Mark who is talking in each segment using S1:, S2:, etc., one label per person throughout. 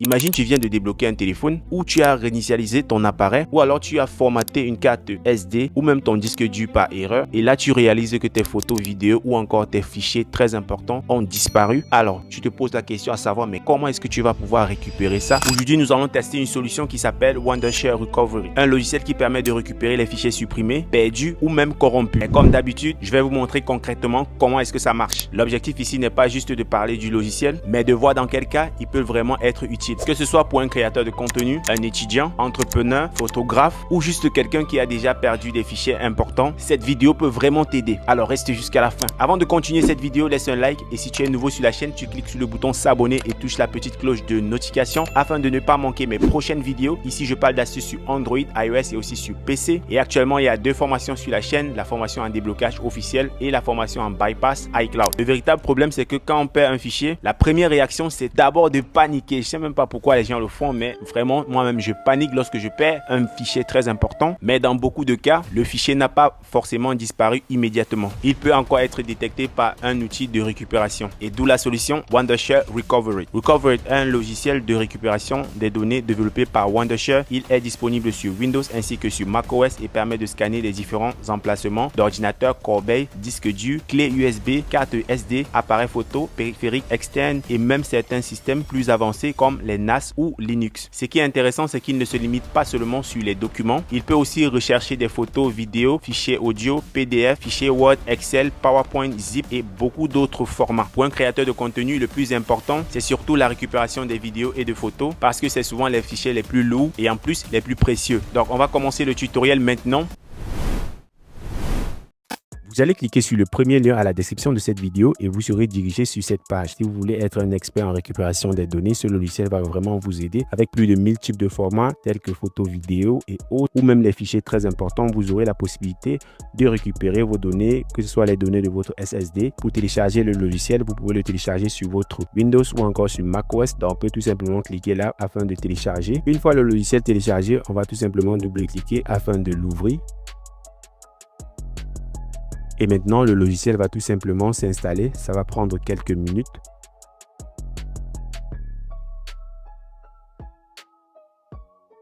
S1: Imagine tu viens de débloquer un téléphone ou tu as réinitialisé ton appareil ou alors tu as formaté une carte SD ou même ton disque dur par erreur et là tu réalises que tes photos, vidéos ou encore tes fichiers très importants ont disparu. Alors tu te poses la question à savoir mais comment est-ce que tu vas pouvoir récupérer ça? Aujourd'hui nous allons tester une solution qui s'appelle Wondershare Recovery, un logiciel qui permet de récupérer les fichiers supprimés, perdus ou même corrompus. Et comme d'habitude, je vais vous montrer concrètement comment est-ce que ça marche. L'objectif ici n'est pas juste de parler du logiciel, mais de voir dans quel cas il peut vraiment être utile. Que ce soit pour un créateur de contenu, un étudiant, entrepreneur, photographe ou juste quelqu'un qui a déjà perdu des fichiers importants, cette vidéo peut vraiment t'aider. Alors reste jusqu'à la fin. Avant de continuer cette vidéo, laisse un like et si tu es nouveau sur la chaîne, tu cliques sur le bouton s'abonner et touche la petite cloche de notification afin de ne pas manquer mes prochaines vidéos. Ici, je parle d'astuces sur Android, iOS et aussi sur PC. Et actuellement, il y a deux formations sur la chaîne, la formation en déblocage officiel et la formation en bypass iCloud. Le véritable problème, c'est que quand on perd un fichier, la première réaction, c'est d'abord de paniquer. Je sais même pas pourquoi les gens le font, mais vraiment, moi-même, je panique lorsque je perds un fichier très important. Mais dans beaucoup de cas, le fichier n'a pas forcément disparu immédiatement. Il peut encore être détecté par un outil de récupération. Et d'où la solution Wondershare Recovery. Recovery est un logiciel de récupération des données développé par Wondershare. Il est disponible sur Windows ainsi que sur macOS et permet de scanner les différents emplacements d'ordinateurs, corbeilles, disques durs, clés USB, cartes SD, appareils photo, périphériques externes et même certains systèmes plus avancés comme les NAS ou Linux. Ce qui est intéressant, c'est qu'il ne se limite pas seulement sur les documents. Il peut aussi rechercher des photos, vidéos, fichiers audio, PDF, fichiers Word, Excel, PowerPoint, Zip et beaucoup d'autres formats. Pour un créateur de contenu, le plus important, c'est surtout la récupération des vidéos et de photos parce que c'est souvent les fichiers les plus lourds et en plus les plus précieux. Donc on va commencer le tutoriel maintenant. Vous allez cliquer sur le premier lien à la description de cette vidéo et vous serez dirigé sur cette page. Si vous voulez être un expert en récupération des données, ce logiciel va vraiment vous aider. Avec plus de 1000 types de formats tels que photos, vidéos et autres, ou même les fichiers très importants, vous aurez la possibilité de récupérer vos données, que ce soit les données de votre SSD. Pour télécharger le logiciel, vous pouvez le télécharger sur votre Windows ou encore sur macOS. Donc on peut tout simplement cliquer là afin de télécharger. Une fois le logiciel téléchargé, on va tout simplement double-cliquer afin de l'ouvrir. Et maintenant, le logiciel va tout simplement s'installer. Ça va prendre quelques minutes.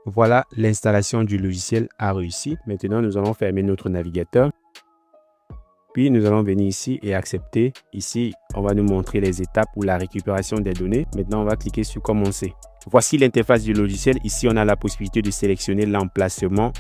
S1: Voilà, l'installation du logiciel a réussi. Maintenant, nous allons fermer notre navigateur. Puis, nous allons venir ici et accepter. Ici, on va nous montrer les étapes pour la récupération des données. Maintenant, on va cliquer sur commencer. Voici l'interface du logiciel. Ici, on a la possibilité de sélectionner l'emplacement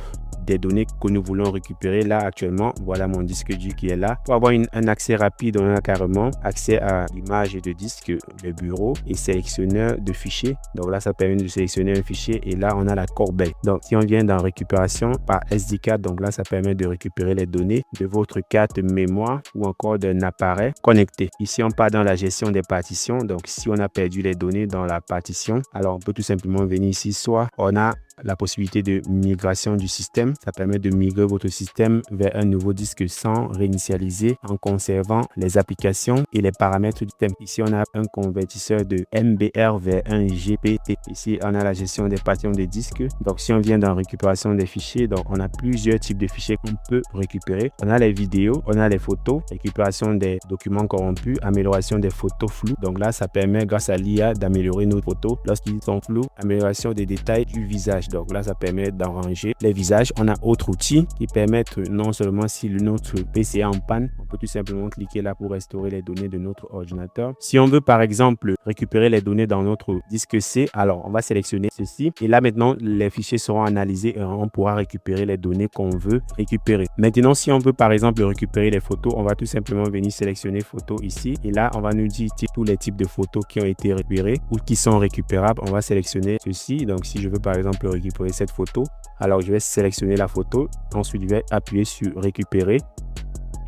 S1: des données que nous voulons récupérer. Là actuellement, voilà mon disque dur qui est là. Pour avoir un accès rapide, on a carrément accès à l'image de disque, le bureau et sélectionneur de fichiers. Donc là, ça permet de sélectionner un fichier et là, on a la corbeille. Donc si on vient dans récupération par SD card, donc là, ça permet de récupérer les données de votre carte mémoire ou encore d'un appareil connecté. Ici, on part dans la gestion des partitions. Donc si on a perdu les données dans la partition, alors on peut tout simplement venir ici, soit on a la possibilité de migration du système. Ça permet de migrer votre système vers un nouveau disque sans réinitialiser en conservant les applications et les paramètres du système. Ici, on a un convertisseur de MBR vers un GPT. Ici, on a la gestion des partitions des disques. Donc, si on vient dans récupération des fichiers, donc on a plusieurs types de fichiers qu'on peut récupérer. On a les vidéos, on a les photos, récupération des documents corrompus, amélioration des photos floues. Donc là, ça permet grâce à l'IA d'améliorer nos photos lorsqu'ils sont flous, amélioration des détails du visage. Donc là, ça permet d'arranger les visages. On a autres outils qui permettent non seulement si notre PC est en panne, on peut tout simplement cliquer là pour restaurer les données de notre ordinateur. Si on veut par exemple récupérer les données dans notre disque C, alors on va sélectionner ceci et là maintenant les fichiers seront analysés et on pourra récupérer les données qu'on veut récupérer. Maintenant, si on veut par exemple récupérer les photos, on va tout simplement venir sélectionner photos ici et là on va nous dire tous les types de photos qui ont été récupérées ou qui sont récupérables. On va sélectionner ceci. Donc si je veux par exemple récupérer cette photo, alors je vais sélectionner la photo, ensuite je vais appuyer sur récupérer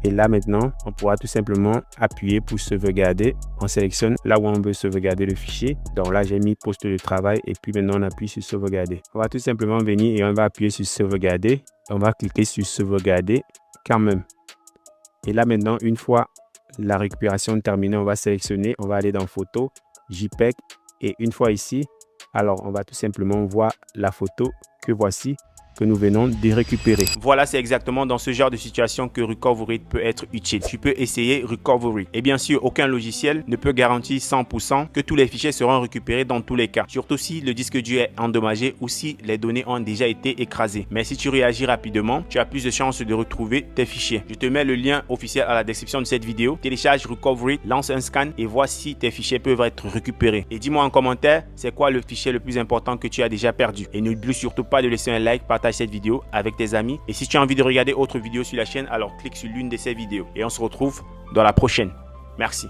S1: et là maintenant on pourra tout simplement appuyer pour sauvegarder. On sélectionne là où on veut sauvegarder le fichier. Donc là j'ai mis poste de travail et puis maintenant on appuie sur sauvegarder. On va tout simplement venir et on va appuyer sur sauvegarder. On va cliquer sur sauvegarder quand même et là maintenant une fois la récupération terminée, on va sélectionner, on va aller dans photo, JPEG et une fois ici, alors on va tout simplement voir la photo que voici. que nous venons de récupérer. Voilà, c'est exactement dans ce genre de situation que Recovery peut être utile. Tu peux essayer Recovery. Et bien sûr, aucun logiciel ne peut garantir 100% que tous les fichiers seront récupérés dans tous les cas. Surtout si le disque dur est endommagé ou si les données ont déjà été écrasées. Mais si tu réagis rapidement, tu as plus de chances de retrouver tes fichiers. Je te mets le lien officiel à la description de cette vidéo. Télécharge Recovery, lance un scan et vois si tes fichiers peuvent être récupérés. Et dis-moi en commentaire, c'est quoi le fichier le plus important que tu as déjà perdu. Et n'oublie surtout pas de laisser un like, partage cette vidéo avec tes amis. Et si tu as envie de regarder autre vidéo sur la chaîne, alors clique sur l'une de ces vidéos. Et on se retrouve dans la prochaine. Merci.